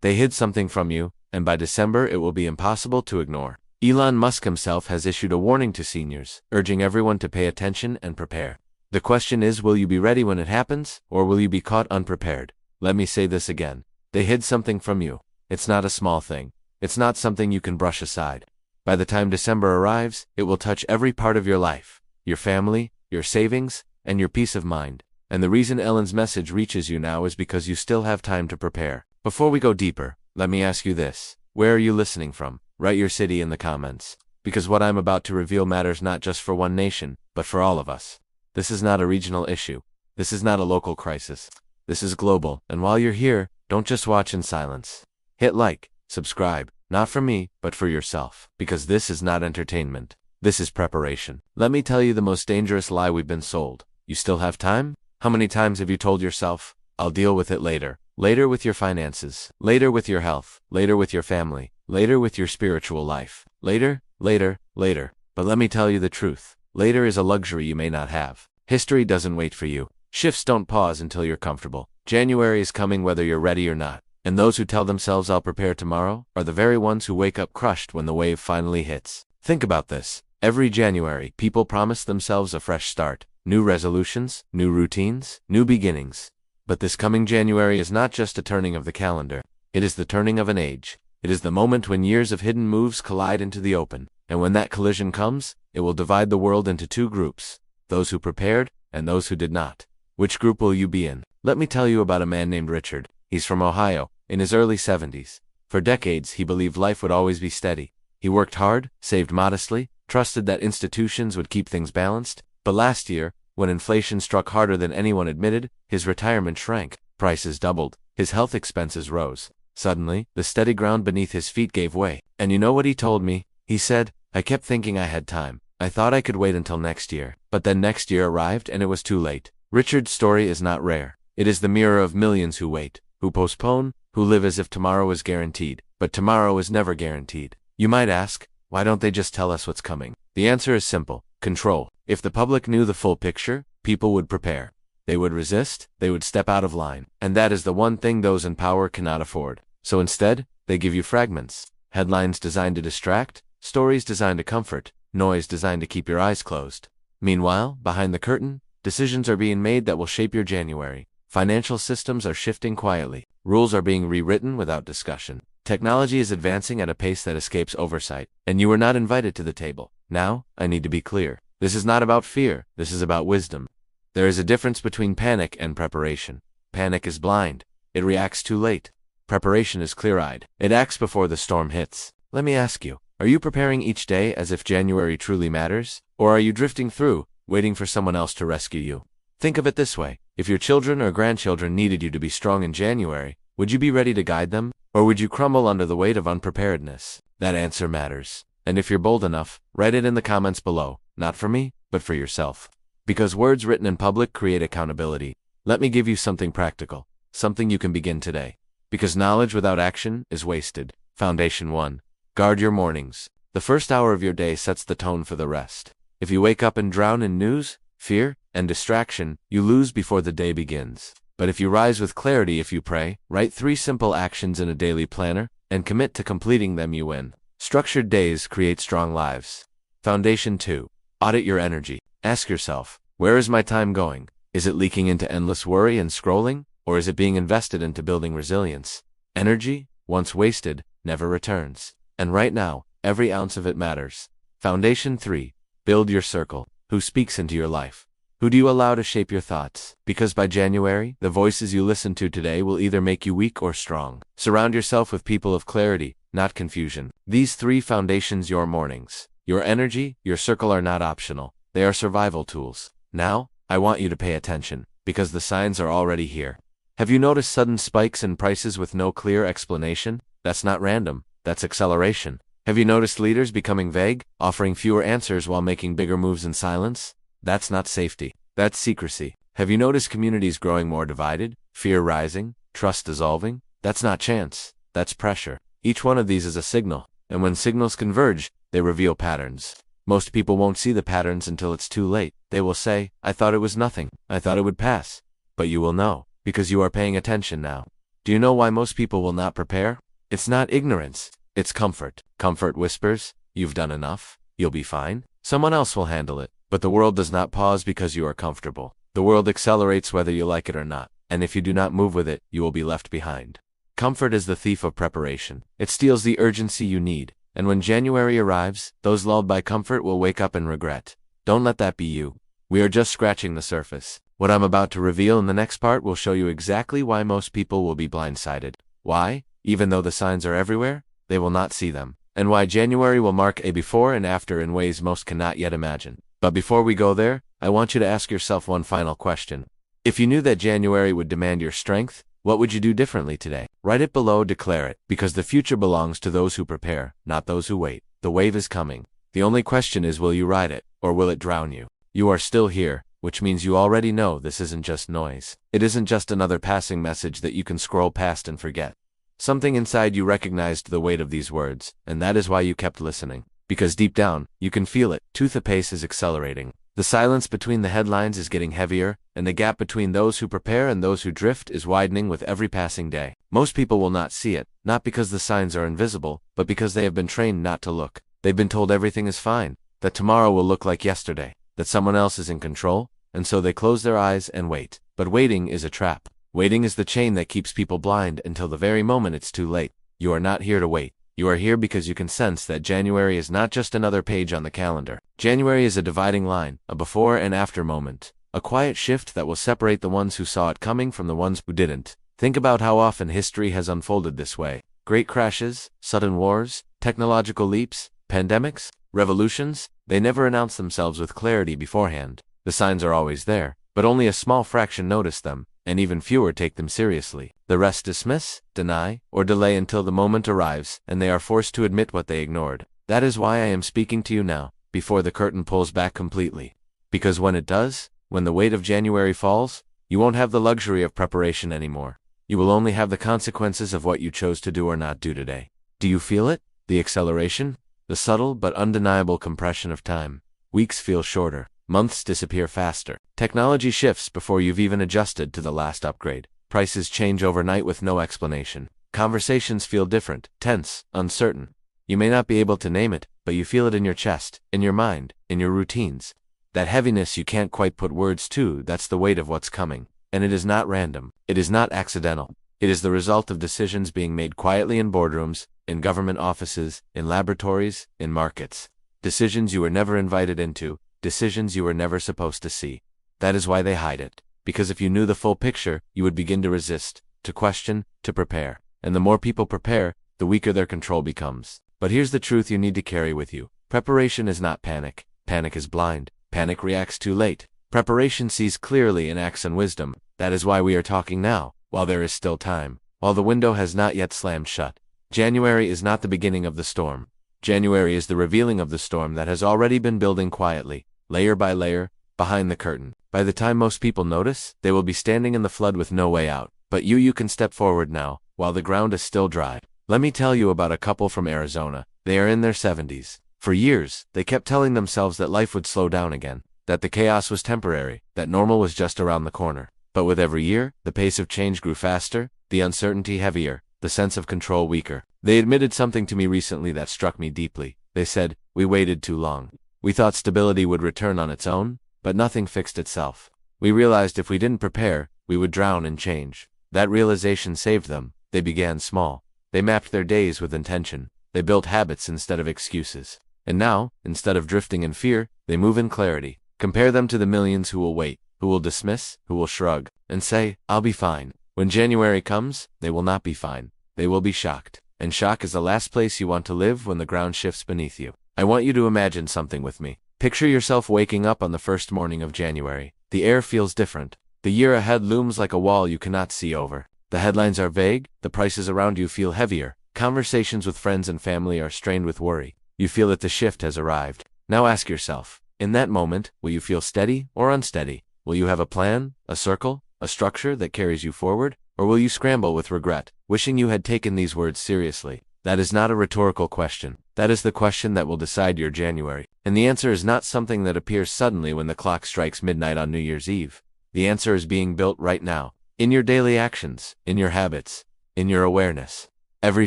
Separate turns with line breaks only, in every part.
They hid something from you, and by December it will be impossible to ignore. Elon Musk himself has issued a warning to seniors, urging everyone to pay attention and prepare. The question is, will you be ready when it happens, or will you be caught unprepared? Let me say this again. They hid something from you. It's not a small thing. It's not something you can brush aside. By the time December arrives, it will touch every part of your life, your family, your savings, and your peace of mind. And the reason Elon's message reaches you now is because you still have time to prepare. Before we go deeper, let me ask you this. Where are you listening from? Write your city in the comments. Because what I'm about to reveal matters not just for one nation, but for all of us. This is not a regional issue. This is not a local crisis. This is global, and while you're here, don't just watch in silence. Hit like, subscribe, not for me, but for yourself. Because this is not entertainment. This is preparation. Let me tell you the most dangerous lie we've been sold. You still have time? How many times have you told yourself, I'll deal with it later? Later with your finances. Later with your health. Later with your family. Later with your spiritual life. Later, later, later. But let me tell you the truth. Later is a luxury you may not have. History doesn't wait for you. Shifts don't pause until you're comfortable. January is coming whether you're ready or not. And those who tell themselves I'll prepare tomorrow are the very ones who wake up crushed when the wave finally hits. Think about this. Every January, people promise themselves a fresh start. New resolutions, new routines, new beginnings. But this coming January is not just a turning of the calendar. It is the turning of an age. It is the moment when years of hidden moves collide into the open. And when that collision comes, it will divide the world into two groups. Those who prepared, and those who did not. Which group will you be in? Let me tell you about a man named Richard. He's from Ohio, in his early 70s. For decades, he believed life would always be steady. He worked hard, saved modestly, trusted that institutions would keep things balanced. But last year, when inflation struck harder than anyone admitted, his retirement shrank, prices doubled, his health expenses rose. Suddenly, the steady ground beneath his feet gave way. And you know what he told me? He said, I kept thinking I had time. I thought I could wait until next year. But then next year arrived and it was too late. Richard's story is not rare. It is the mirror of millions who wait, who postpone, who live as if tomorrow is guaranteed. But tomorrow is never guaranteed. You might ask, why don't they just tell us what's coming? The answer is simple. Control. If the public knew the full picture, people would prepare. They would resist, they would step out of line. And that is the one thing those in power cannot afford. So instead, they give you fragments. Headlines designed to distract, stories designed to comfort, noise designed to keep your eyes closed. Meanwhile, behind the curtain, decisions are being made that will shape your January. Financial systems are shifting quietly. Rules are being rewritten without discussion. Technology is advancing at a pace that escapes oversight. And you were not invited to the table. Now, I need to be clear. This is not about fear. This is about wisdom. There is a difference between panic and preparation. Panic is blind. It reacts too late. Preparation is clear-eyed. It acts before the storm hits. Let me ask you, are you preparing each day as if January truly matters? Or are you drifting through, waiting for someone else to rescue you? Think of it this way. If your children or grandchildren needed you to be strong in January, would you be ready to guide them? Or would you crumble under the weight of unpreparedness? That answer matters. And if you're bold enough, write it in the comments below. Not for me, but for yourself. Because words written in public create accountability. Let me give you something practical. Something you can begin today. Because knowledge without action is wasted. Foundation 1. Guard your mornings. The first hour of your day sets the tone for the rest. If you wake up and drown in news, fear, and distraction, you lose before the day begins. But if you rise with clarity, if you pray, write 3 simple actions in a daily planner, and commit to completing them, you win. Structured days create strong lives. Foundation 2. Audit your energy. Ask yourself, where is my time going? Is it leaking into endless worry and scrolling? Or is it being invested into building resilience? Energy, once wasted, never returns. And right now, every ounce of it matters. Foundation 3. Build your circle. Who speaks into your life? Who do you allow to shape your thoughts? Because by January, the voices you listen to today will either make you weak or strong. Surround yourself with people of clarity, not confusion. These 3 foundations your mornings. Your energy, your circle are not optional. They are survival tools. Now, I want you to pay attention, because the signs are already here. Have you noticed sudden spikes in prices with no clear explanation? That's not random. That's acceleration. Have you noticed leaders becoming vague, offering fewer answers while making bigger moves in silence? That's not safety. That's secrecy. Have you noticed communities growing more divided, fear rising, trust dissolving? That's not chance. That's pressure. Each one of these is a signal, and when signals converge, they reveal patterns. Most people won't see the patterns until it's too late. They will say, I thought it was nothing. I thought it would pass. But you will know, because you are paying attention now. Do you know why most people will not prepare? It's not ignorance, it's comfort. Comfort whispers, you've done enough, you'll be fine, someone else will handle it. But the world does not pause because you are comfortable. The world accelerates whether you like it or not, and if you do not move with it, you will be left behind. Comfort is the thief of preparation. It steals the urgency you need, and when January arrives, those lulled by comfort will wake up in regret. Don't let that be you. We are just scratching the surface. What I'm about to reveal in the next part will show you exactly why most people will be blindsided. Why, even though the signs are everywhere, they will not see them. And why January will mark a before and after in ways most cannot yet imagine. But before we go there, I want you to ask yourself one final question. If you knew that January would demand your strength, what would you do differently today? Write it below, declare it, because the future belongs to those who prepare, not those who wait. The wave is coming. The only question is, will you ride it, or will it drown you? You are still here, which means you already know this isn't just noise. It isn't just another passing message that you can scroll past and forget. Something inside you recognized the weight of these words, and that is why you kept listening. Because deep down, you can feel it. The pace is accelerating. The silence between the headlines is getting heavier, and the gap between those who prepare and those who drift is widening with every passing day. Most people will not see it, not because the signs are invisible, but because they have been trained not to look. They've been told everything is fine, that tomorrow will look like yesterday, that someone else is in control, and so they close their eyes and wait. But waiting is a trap. Waiting is the chain that keeps people blind until the very moment it's too late. You are not here to wait. You are here because you can sense that January is not just another page on the calendar. January is a dividing line, a before and after moment, a quiet shift that will separate the ones who saw it coming from the ones who didn't. Think about how often history has unfolded this way. Great crashes, sudden wars, technological leaps, pandemics, revolutions, they never announce themselves with clarity beforehand. The signs are always there, but only a small fraction notice them, and even fewer take them seriously. The rest dismiss, deny, or delay until the moment arrives, and they are forced to admit what they ignored. That is why I am speaking to you now, before the curtain pulls back completely. Because when it does, when the weight of January falls, you won't have the luxury of preparation anymore. You will only have the consequences of what you chose to do or not do today. Do you feel it? The acceleration? The subtle but undeniable compression of time. Weeks feel shorter. Months disappear faster. Technology shifts before you've even adjusted to the last upgrade. Prices change overnight with no explanation. Conversations feel different, tense, uncertain. You may not be able to name it, but you feel it in your chest, in your mind, in your routines. That heaviness you can't quite put words to, that's the weight of what's coming. And it is not random. It is not accidental. It is the result of decisions being made quietly in boardrooms, in government offices, in laboratories, in markets. Decisions you were never invited into. Decisions you were never supposed to see. That is why they hide it. Because if you knew the full picture, you would begin to resist, to question, to prepare. And the more people prepare, the weaker their control becomes. But here's the truth you need to carry with you. Preparation is not panic. Panic is blind. Panic reacts too late. Preparation sees clearly and acts on wisdom. That is why we are talking now, while there is still time, while the window has not yet slammed shut. January is not the beginning of the storm. January is the revealing of the storm that has already been building quietly, layer by layer, behind the curtain. By the time most people notice, they will be standing in the flood with no way out. But you can step forward now, while the ground is still dry. Let me tell you about a couple from Arizona. They are in their 70s. For years, they kept telling themselves that life would slow down again, that the chaos was temporary, that normal was just around the corner. But with every year, the pace of change grew faster, the uncertainty heavier, the sense of control weaker. They admitted something to me recently that struck me deeply. They said, "We waited too long. We thought stability would return on its own, but nothing fixed itself. We realized if we didn't prepare, we would drown in change." That realization saved them. They began small. They mapped their days with intention. They built habits instead of excuses. And now, instead of drifting in fear, they move in clarity. Compare them to the millions who will wait, who will dismiss, who will shrug, and say, "I'll be fine." When January comes, they will not be fine. They will be shocked. And shock is the last place you want to live when the ground shifts beneath you. I want you to imagine something with me. Picture yourself waking up on the first morning of January. The air feels different. The year ahead looms like a wall you cannot see over. The headlines are vague, the prices around you feel heavier. Conversations with friends and family are strained with worry. You feel that the shift has arrived. Now ask yourself, in that moment, will you feel steady or unsteady? Will you have a plan, a circle, a structure that carries you forward? Or will you scramble with regret, wishing you had taken these words seriously? That is not a rhetorical question. That is the question that will decide your January. And the answer is not something that appears suddenly when the clock strikes midnight on New Year's Eve. The answer is being built right now. In your daily actions, in your habits, in your awareness. Every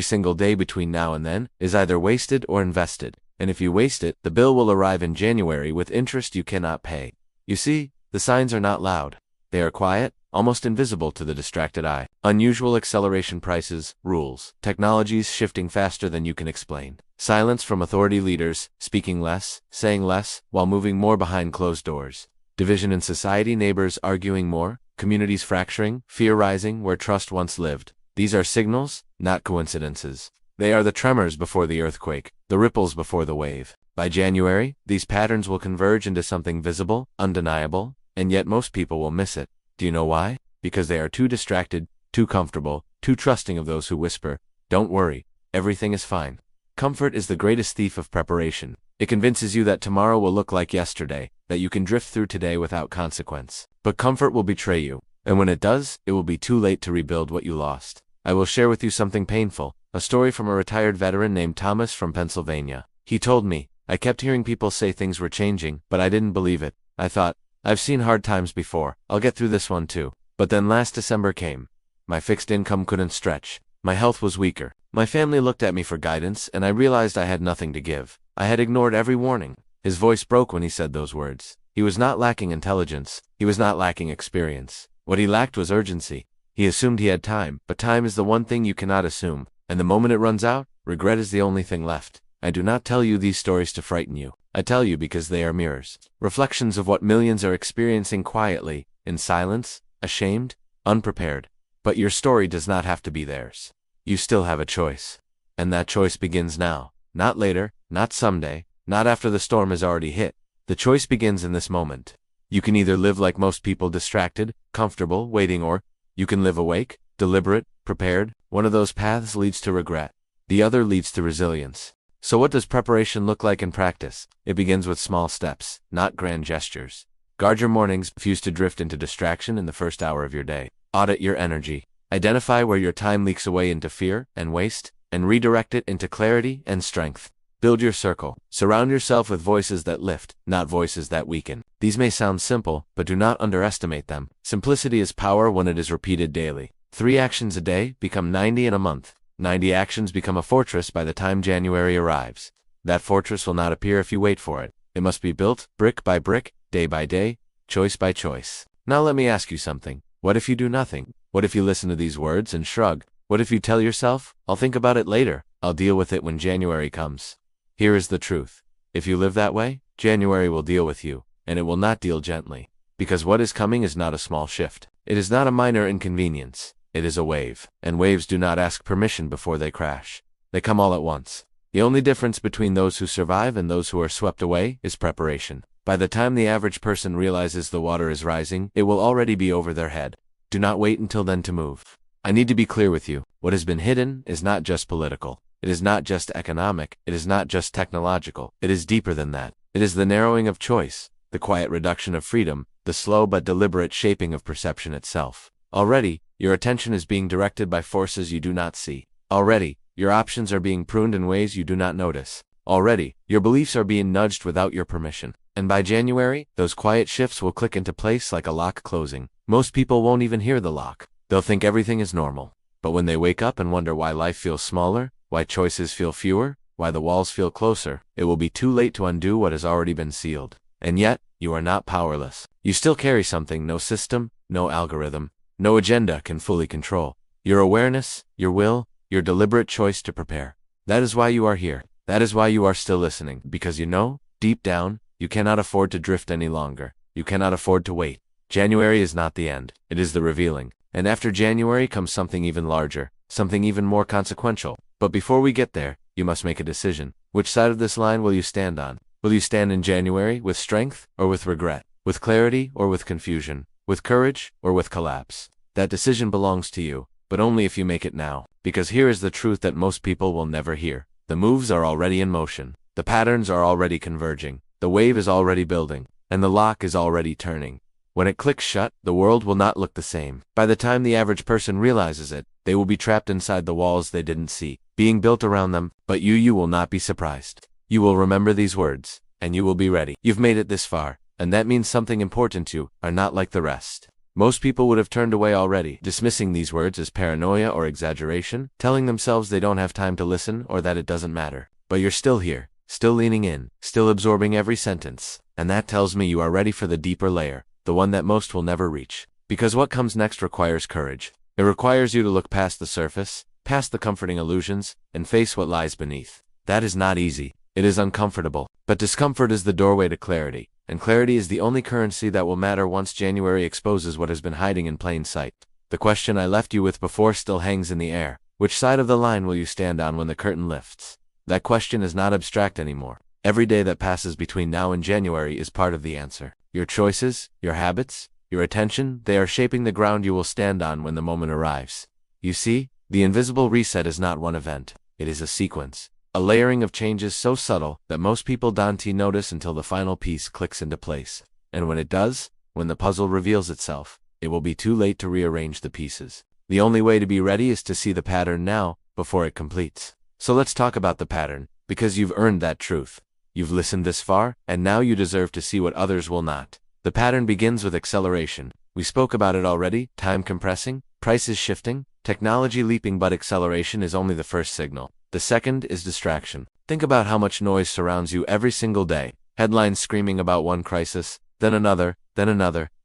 single day between now and then is either wasted or invested, and if you waste it, the bill will arrive in January with interest you cannot pay. You see, the signs are not loud. They are quiet, almost invisible to the distracted eye. Unusual acceleration prices, rules, technologies shifting faster than you can explain. Silence from authority leaders, speaking less, saying less, while moving more behind closed doors. Division in society, neighbors arguing more, communities fracturing, fear rising where trust once lived. These are signals, not coincidences. They are the tremors before the earthquake, the ripples before the wave. By January, these patterns will converge into something visible, undeniable, and yet most people will miss it. Do you know why? Because they are too distracted, too comfortable, too trusting of those who whisper, "Don't worry, everything is fine." Comfort is the greatest thief of preparation. It convinces you that tomorrow will look like yesterday, that you can drift through today without consequence. But comfort will betray you, and when it does, it will be too late to rebuild what you lost. I will share with you something painful, a story from a retired veteran named Thomas from Pennsylvania. He told me, "I kept hearing people say things were changing, but I didn't believe it. I thought, I've seen hard times before, I'll get through this one too." But then last December came. My fixed income couldn't stretch. My health was weaker. My family looked at me for guidance, and I realized I had nothing to give. I had ignored every warning. His voice broke when he said those words. He was not lacking intelligence. He was not lacking experience. What he lacked was urgency. He assumed he had time, but time is the one thing you cannot assume, and the moment it runs out, regret is the only thing left. I do not tell you these stories to frighten you. I tell you because they are mirrors, reflections of what millions are experiencing quietly, in silence, ashamed, unprepared. But your story does not have to be theirs. You still have a choice. And that choice begins now, not later, not someday, not after the storm has already hit. The choice begins in this moment. You can either live like most people, distracted, comfortable, waiting, or you can live awake, deliberate, prepared. One of those paths leads to regret. The other leads to resilience. So what does preparation look like in practice? It begins with small steps, not grand gestures. Guard your mornings, refuse to drift into distraction in the first hour of your day. Audit your energy. Identify where your time leaks away into fear and waste, and redirect it into clarity and strength. Build your circle. Surround yourself with voices that lift, not voices that weaken. These may sound simple, but do not underestimate them. Simplicity is power when it is repeated daily. 3 actions a day become 90 in a month. 90 actions become a fortress by the time January arrives. That fortress will not appear if you wait for it. It must be built, brick by brick, day by day, choice by choice. Now let me ask you something. What if you do nothing? What if you listen to these words and shrug? What if you tell yourself, "I'll think about it later. I'll deal with it when January comes"? Here is the truth. If you live that way, January will deal with you, and it will not deal gently. Because what is coming is not a small shift. It is not a minor inconvenience. It is a wave, and waves do not ask permission before they crash. They come all at once. The only difference between those who survive and those who are swept away is preparation. By the time the average person realizes the water is rising, it will already be over their head. Do not wait until then to move. I need to be clear with you. What has been hidden is not just political. It is not just economic. It is not just technological. It is deeper than that. It is the narrowing of choice, the quiet reduction of freedom, the slow but deliberate shaping of perception itself. Already, your attention is being directed by forces you do not see. Already, your options are being pruned in ways you do not notice. Already, your beliefs are being nudged without your permission. And by January, those quiet shifts will click into place like a lock closing. Most people won't even hear the lock. They'll think everything is normal. But when they wake up and wonder why life feels smaller, why choices feel fewer, why the walls feel closer, it will be too late to undo what has already been sealed. And yet, you are not powerless. You still carry something no system, no algorithm, no agenda can fully control. Your awareness, your will, your deliberate choice to prepare. That is why you are here. That is why you are still listening. Because you know, deep down, you cannot afford to drift any longer. You cannot afford to wait. January is not the end. It is the revealing. And after January comes something even larger, something even more consequential. But before we get there, you must make a decision. Which side of this line will you stand on? Will you stand in January with strength or with regret? With clarity or with confusion? With courage or with collapse? That decision belongs to you, but only if you make it now. Because here is the truth that most people will never hear. The moves are already in motion. The patterns are already converging. The wave is already building. And the lock is already turning. When it clicks shut, the world will not look the same. By the time the average person realizes it, they will be trapped inside the walls they didn't see, being built around them, but you will not be surprised. You will remember these words, and you will be ready. You've made it this far, and that means something important. You are not like the rest. Most people would have turned away already, dismissing these words as paranoia or exaggeration, telling themselves they don't have time to listen or that it doesn't matter. But you're still here, still leaning in, still absorbing every sentence. And that tells me you are ready for the deeper layer, the one that most will never reach. Because what comes next requires courage. It requires you to look past the surface, past the comforting illusions, and face what lies beneath. That is not easy. It is uncomfortable. But discomfort is the doorway to clarity. And clarity is the only currency that will matter once January exposes what has been hiding in plain sight. The question I left you with before still hangs in the air. Which side of the line will you stand on when the curtain lifts? That question is not abstract anymore. Every day that passes between now and January is part of the answer. Your choices, your habits, your attention, they are shaping the ground you will stand on when the moment arrives. You see, the invisible reset is not one event. It is a sequence. A layering of changes so subtle that most people don't notice until the final piece clicks into place. And when it does, when the puzzle reveals itself, it will be too late to rearrange the pieces. The only way to be ready is to see the pattern now, before it completes. So let's talk about the pattern, because you've earned that truth. You've listened this far, and now you deserve to see what others will not. The pattern begins with acceleration. We spoke about it already, time compressing, prices shifting, technology leaping, but acceleration is only the first signal. The second is distraction. Think about how much noise surrounds you every single day. Headlines screaming about one crisis, then another,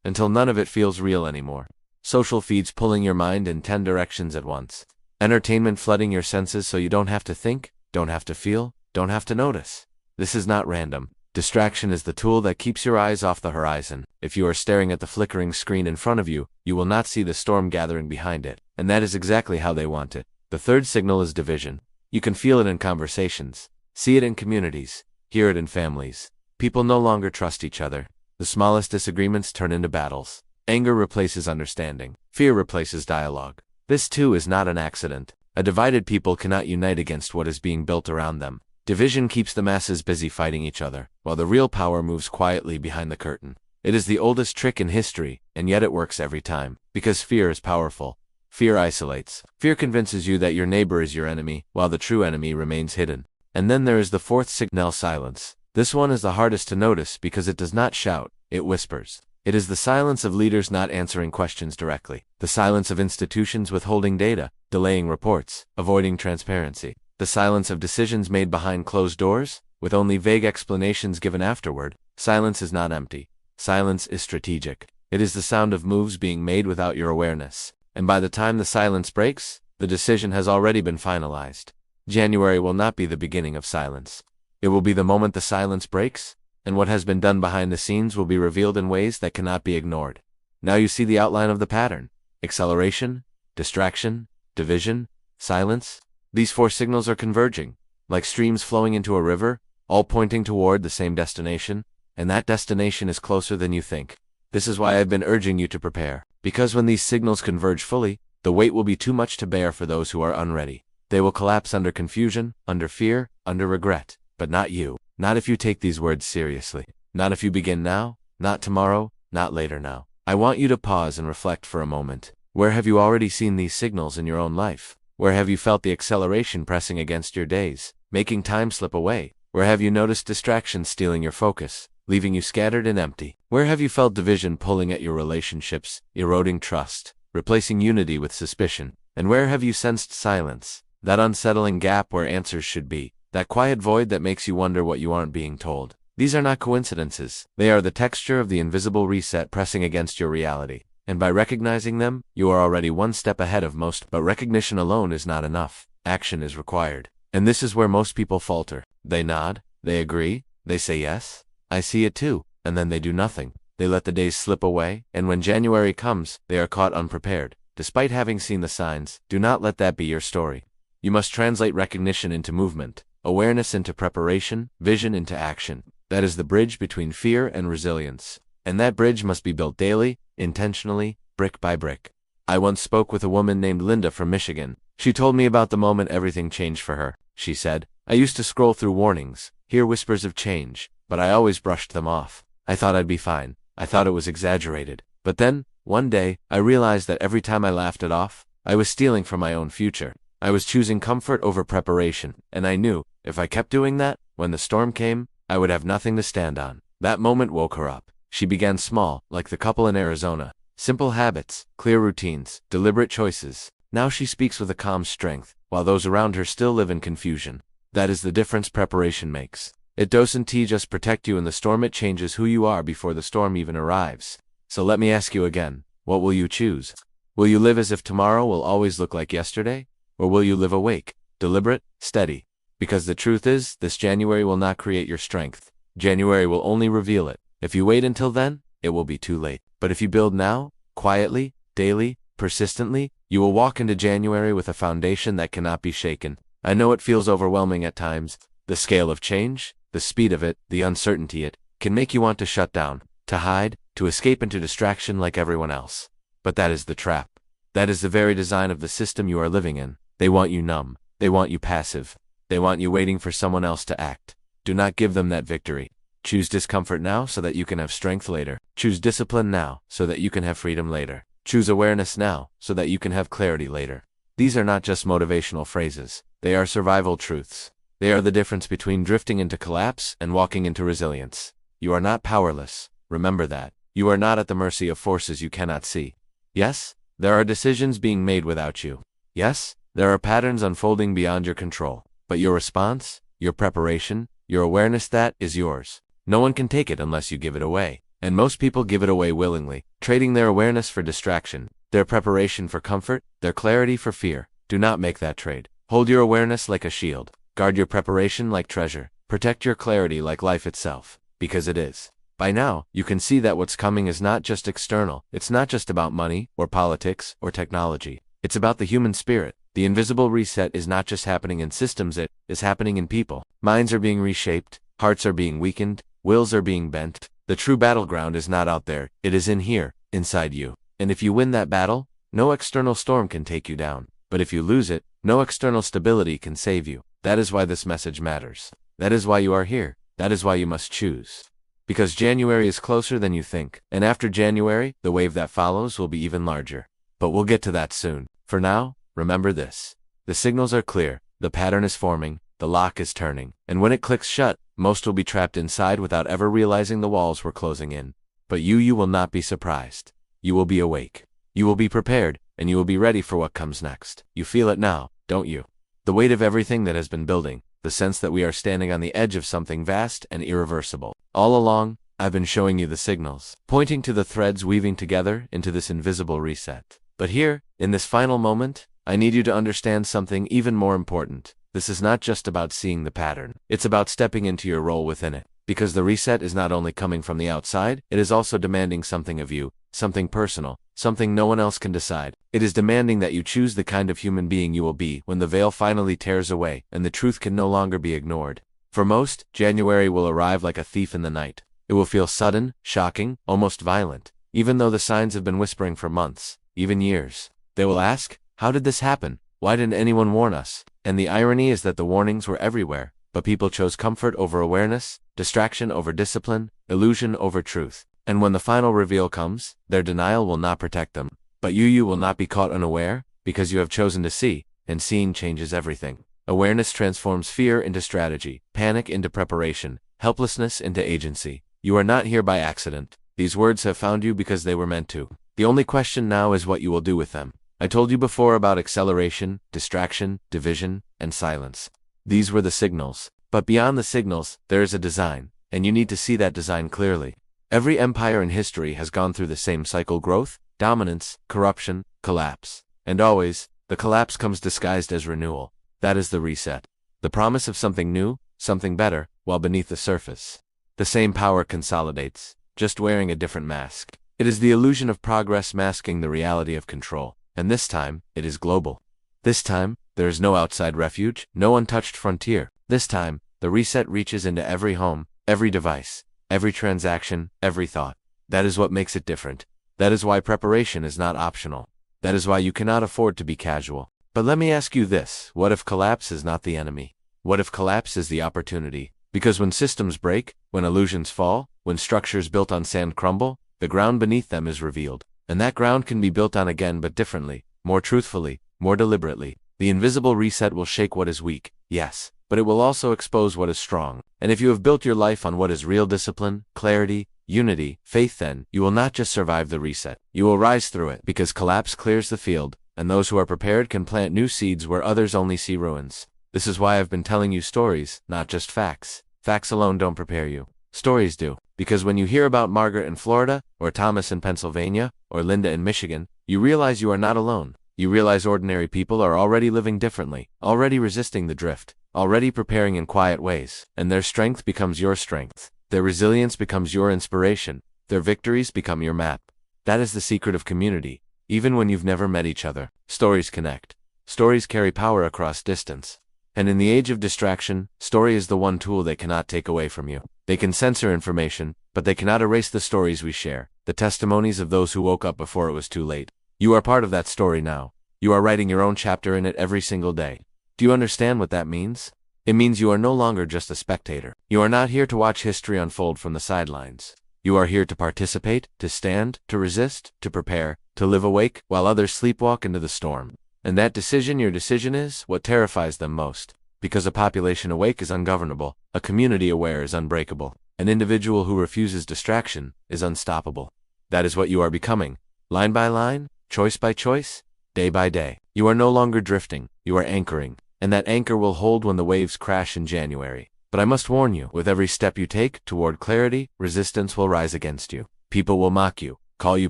until none of it feels real anymore. Social feeds pulling your mind in 10 directions at once. Entertainment flooding your senses so you don't have to think, don't have to feel, don't have to notice. This is not random. Distraction is the tool that keeps your eyes off the horizon. If you are staring at the flickering screen in front of you, you will not see the storm gathering behind it. And that is exactly how they want it. The third signal is division. You can feel it in conversations, see it in communities, hear it in families. People no longer trust each other. The smallest disagreements turn into battles. Anger replaces understanding. Fear replaces dialogue. This too is not an accident. A divided people cannot unite against what is being built around them. Division keeps the masses busy fighting each other, while the real power moves quietly behind the curtain. It is the oldest trick in history, and yet it works every time. Because fear is powerful. Fear isolates. Fear convinces you that your neighbor is your enemy, while the true enemy remains hidden. And then there is the fourth signal, silence. This one is the hardest to notice because it does not shout, it whispers. It is the silence of leaders not answering questions directly. The silence of institutions withholding data, delaying reports, avoiding transparency. The silence of decisions made behind closed doors, with only vague explanations given afterward. Silence is not empty. Silence is strategic. It is the sound of moves being made without your awareness. And by the time the silence breaks, the decision has already been finalized. January will not be the beginning of silence. It will be the moment the silence breaks, and what has been done behind the scenes will be revealed in ways that cannot be ignored. Now you see the outline of the pattern. Acceleration, distraction, division, silence. These four signals are converging, like streams flowing into a river, all pointing toward the same destination, and that destination is closer than you think. This is why I've been urging you to prepare. Because when these signals converge fully, the weight will be too much to bear for those who are unready. They will collapse under confusion, under fear, under regret. But not you. Not if you take these words seriously. Not if you begin now, not tomorrow, not later now. I want you to pause and reflect for a moment. Where have you already seen these signals in your own life? Where have you felt the acceleration pressing against your days, making time slip away? Where have you noticed distractions stealing your focus, leaving you scattered and empty? Where have you felt division pulling at your relationships, eroding trust, replacing unity with suspicion? And where have you sensed silence, that unsettling gap where answers should be, that quiet void that makes you wonder what you aren't being told? These are not coincidences. They are the texture of the invisible reset pressing against your reality. And by recognizing them, you are already one step ahead of most. But recognition alone is not enough. Action is required. And this is where most people falter. They nod, they agree, they say yes, I see it too, and then they do nothing. They let the days slip away, and when January comes, they are caught unprepared. Despite having seen the signs, do not let that be your story. You must translate recognition into movement, awareness into preparation, vision into action. That is the bridge between fear and resilience. And that bridge must be built daily, intentionally, brick by brick. I once spoke with a woman named Linda from Michigan. She told me about the moment everything changed for her. She said, I used to scroll through warnings, hear whispers of change, but I always brushed them off. I thought I'd be fine. I thought it was exaggerated. But then, one day, I realized that every time I laughed it off, I was stealing from my own future. I was choosing comfort over preparation, and I knew, if I kept doing that, when the storm came, I would have nothing to stand on. That moment woke her up. She began small, like the couple in Arizona, Simple habits, clear routines, deliberate choices. Now she speaks with a calm strength, while those around her still live in confusion. That is the difference preparation makes. It doesn't just protect you in the storm, it changes who you are before the storm even arrives. So let me ask you again, what will you choose? Will you live as if tomorrow will always look like yesterday? Or will you live awake, deliberate, steady? Because the truth is, this January will not create your strength. January will only reveal it. If you wait until then, it will be too late. But if you build now, quietly, daily, persistently, you will walk into January with a foundation that cannot be shaken. I know it feels overwhelming at times. The scale of change, the speed of it, the uncertainty it can make you want to shut down, to hide, to escape into distraction like everyone else. But that is the trap. That is the very design of the system you are living in. They want you numb. They want you passive. They want you waiting for someone else to act. Do not give them that victory. Choose discomfort now so that you can have strength later. Choose discipline now so that you can have freedom later. Choose awareness now so that you can have clarity later. These are not just motivational phrases. They are survival truths. They are the difference between drifting into collapse and walking into resilience. You are not powerless. Remember that. You are not at the mercy of forces you cannot see. Yes, there are decisions being made without you. Yes, there are patterns unfolding beyond your control. But your response, your preparation, your awareness, that is yours. No one can take it unless you give it away. And most people give it away willingly, trading their awareness for distraction, their preparation for comfort, their clarity for fear. Do not make that trade. Hold your awareness like a shield. Guard your preparation like treasure. Protect your clarity like life itself. Because it is. By now, you can see that what's coming is not just external. It's not just about money, or politics, or technology. It's about the human spirit. The invisible reset is not just happening in systems, it is happening in people. Minds are being reshaped, hearts are being weakened, wills are being bent. The true battleground is not out there, it is in here, inside you. And if you win that battle, no external storm can take you down. But if you lose it, no external stability can save you. That is why this message matters. That is why you are here. That is why you must choose. Because January is closer than you think. And after January, the wave that follows will be even larger. But we'll get to that soon. For now, remember this. The signals are clear, the pattern is forming, the lock is turning, and when it clicks shut, most will be trapped inside without ever realizing the walls were closing in. But you will not be surprised. You will be awake. You will be prepared, and you will be ready for what comes next. You feel it now, don't you? The weight of everything that has been building, the sense that we are standing on the edge of something vast and irreversible. All along, I've been showing you the signals, pointing to the threads weaving together into this invisible reset. But here, in this final moment, I need you to understand something even more important. This is not just about seeing the pattern. It's about stepping into your role within it. Because the reset is not only coming from the outside, it is also demanding something of you, something personal, something no one else can decide. It is demanding that you choose the kind of human being you will be when the veil finally tears away and the truth can no longer be ignored. For most, January will arrive like a thief in the night. It will feel sudden, shocking, almost violent, even though the signs have been whispering for months, even years. They will ask, how did this happen? Why didn't anyone warn us? And the irony is that the warnings were everywhere, but people chose comfort over awareness, distraction over discipline, illusion over truth. And when the final reveal comes, their denial will not protect them. But you will not be caught unaware, because you have chosen to see, and seeing changes everything. Awareness transforms fear into strategy, panic into preparation, helplessness into agency. You are not here by accident. These words have found you because they were meant to. The only question now is what you will do with them. I told you before about acceleration, distraction, division, and silence. These were the signals. But beyond the signals, there is a design, and you need to see that design clearly. Every empire in history has gone through the same cycle: growth, dominance, corruption, collapse. And always, the collapse comes disguised as renewal. That is the reset. The promise of something new, something better, while beneath the surface, the same power consolidates, just wearing a different mask. It is the illusion of progress masking the reality of control. And this time, it is global. This time, there is no outside refuge, no untouched frontier. This time, the reset reaches into every home, every device, every transaction, every thought. That is what makes it different. That is why preparation is not optional. That is why you cannot afford to be casual. But let me ask you this: what if collapse is not the enemy? What if collapse is the opportunity? Because when systems break, when illusions fall, when structures built on sand crumble, the ground beneath them is revealed. And that ground can be built on again, but differently, more truthfully, more deliberately. The invisible reset will shake what is weak, yes, but it will also expose what is strong. And if you have built your life on what is real discipline, clarity, unity, faith, then you will not just survive the reset. You will rise through it, because collapse clears the field, and those who are prepared can plant new seeds where others only see ruins. This is why I've been telling you stories, not just facts. Facts alone don't prepare you. Stories do. Because when you hear about Margaret in Florida, or Thomas in Pennsylvania, or Linda in Michigan, you realize you are not alone. You realize ordinary people are already living differently, already resisting the drift, already preparing in quiet ways, and their strength becomes your strength. Their resilience becomes your inspiration. Their victories become your map. That is the secret of community. Even when you've never met each other, stories connect. Stories carry power across distance. And in the age of distraction, story is the one tool they cannot take away from you. They can censor information, but they cannot erase the stories we share, the testimonies of those who woke up before it was too late. You are part of that story now. You are writing your own chapter in it every single day. Do you understand what that means? It means you are no longer just a spectator. You are not here to watch history unfold from the sidelines. You are here to participate, to stand, to resist, to prepare, to live awake while others sleepwalk into the storm. And that decision, your decision, is what terrifies them most. Because a population awake is ungovernable, a community aware is unbreakable, an individual who refuses distraction is unstoppable. That is what you are becoming. Line by line, choice by choice, day by day. You are no longer drifting, you are anchoring. And that anchor will hold when the waves crash in January. But I must warn you, with every step you take toward clarity, resistance will rise against you. People will mock you, call you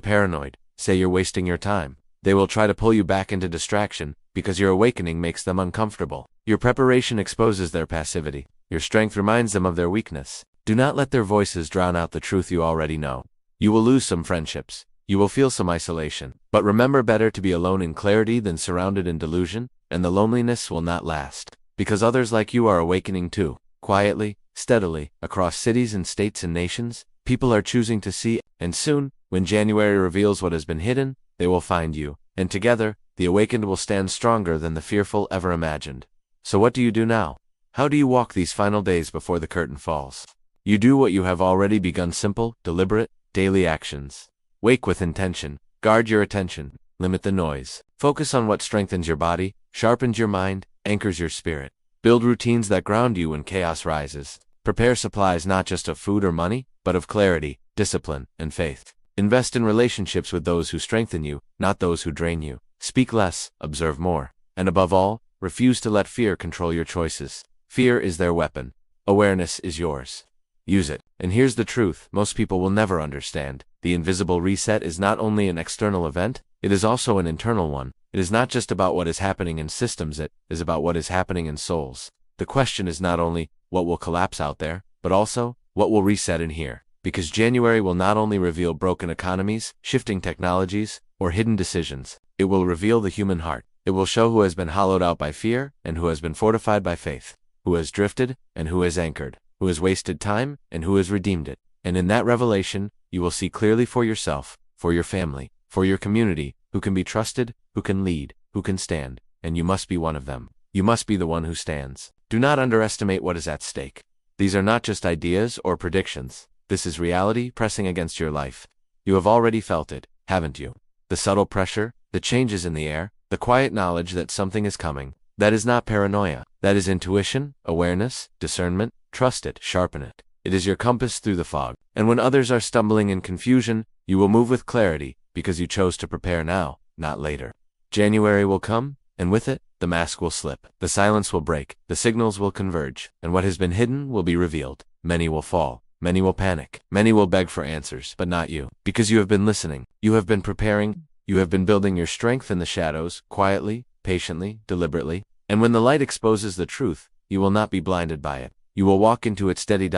paranoid, say you're wasting your time. They will try to pull you back into distraction, because your awakening makes them uncomfortable. Your preparation exposes their passivity. Your strength reminds them of their weakness. Do not let their voices drown out the truth you already know. You will lose some friendships. You will feel some isolation. But remember, better to be alone in clarity than surrounded in delusion, and the loneliness will not last. Because others like you are awakening too. Quietly, steadily, across cities and states and nations, people are choosing to see, and soon, when January reveals what has been hidden, they will find you, and together, the awakened will stand stronger than the fearful ever imagined. So what do you do now? How do you walk these final days before the curtain falls? You do what you have already begun: simple, deliberate, daily actions. Wake with intention, guard your attention, limit the noise. Focus on what strengthens your body, sharpens your mind, anchors your spirit. Build routines that ground you when chaos rises. Prepare supplies not just of food or money, but of clarity, discipline, and faith. Invest in relationships with those who strengthen you, not those who drain you. Speak less, observe more. And above all, refuse to let fear control your choices. Fear is their weapon. Awareness is yours. Use it. And here's the truth most people will never understand. The invisible reset is not only an external event, it is also an internal one. It is not just about what is happening in systems, it is about what is happening in souls. The question is not only what will collapse out there, but also what will reset in here. Because January will not only reveal broken economies, shifting technologies, or hidden decisions. It will reveal the human heart. It will show who has been hollowed out by fear, and who has been fortified by faith. Who has drifted, and who has anchored. Who has wasted time, and who has redeemed it. And in that revelation, you will see clearly for yourself, for your family, for your community, who can be trusted, who can lead, who can stand, and you must be one of them. You must be the one who stands. Do not underestimate what is at stake. These are not just ideas or predictions. This is reality pressing against your life. You have already felt it, haven't you? The subtle pressure, the changes in the air, the quiet knowledge that something is coming. That is not paranoia. That is intuition, awareness, discernment. Trust it, sharpen it. It is your compass through the fog. And when others are stumbling in confusion, you will move with clarity, because you chose to prepare now, not later. January will come, and with it, the mask will slip. The silence will break. The signals will converge. And what has been hidden will be revealed. Many will fall. Many will panic. Many will beg for answers, but not you. Because you have been listening. You have been preparing. You have been building your strength in the shadows, quietly, patiently, deliberately. And when the light exposes the truth, you will not be blinded by it. You will walk into it steady,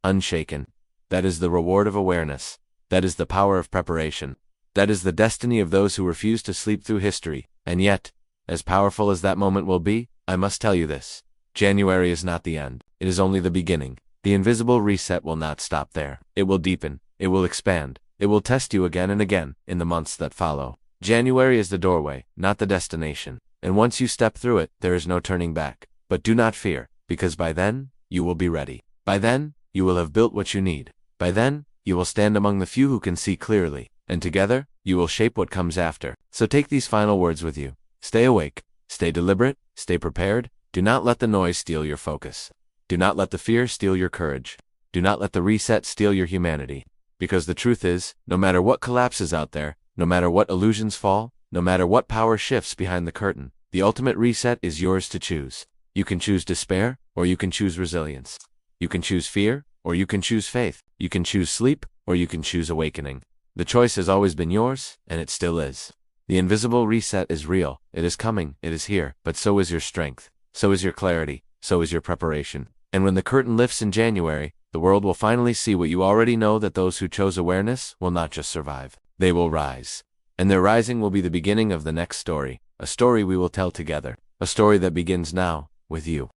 unshaken. That is the reward of awareness. That is the power of preparation. That is the destiny of those who refuse to sleep through history. And yet, as powerful as that moment will be, I must tell you this. January is not the end. It is only the beginning. The invisible reset will not stop there. It will deepen. It will expand. It will test you again and again in the months that follow. January is the doorway, not the destination. And once you step through it, there is no turning back. But do not fear, because by then, you will be ready. By then, you will have built what you need. By then, you will stand among the few who can see clearly. And together, you will shape what comes after. So take these final words with you. Stay awake. Stay deliberate. Stay prepared. Do not let the noise steal your focus. Do not let the fear steal your courage. Do not let the reset steal your humanity. Because the truth is, no matter what collapses out there, no matter what illusions fall, no matter what power shifts behind the curtain, the ultimate reset is yours to choose. You can choose despair, or you can choose resilience. You can choose fear, or you can choose faith. You can choose sleep, or you can choose awakening. The choice has always been yours, and it still is. The invisible reset is real. It is coming, it is here, but so is your strength. So is your clarity. So is your preparation. And when the curtain lifts in January, the world will finally see what you already know, that those who chose awareness will not just survive. They will rise. And their rising will be the beginning of the next story, a story we will tell together, a story that begins now, with you.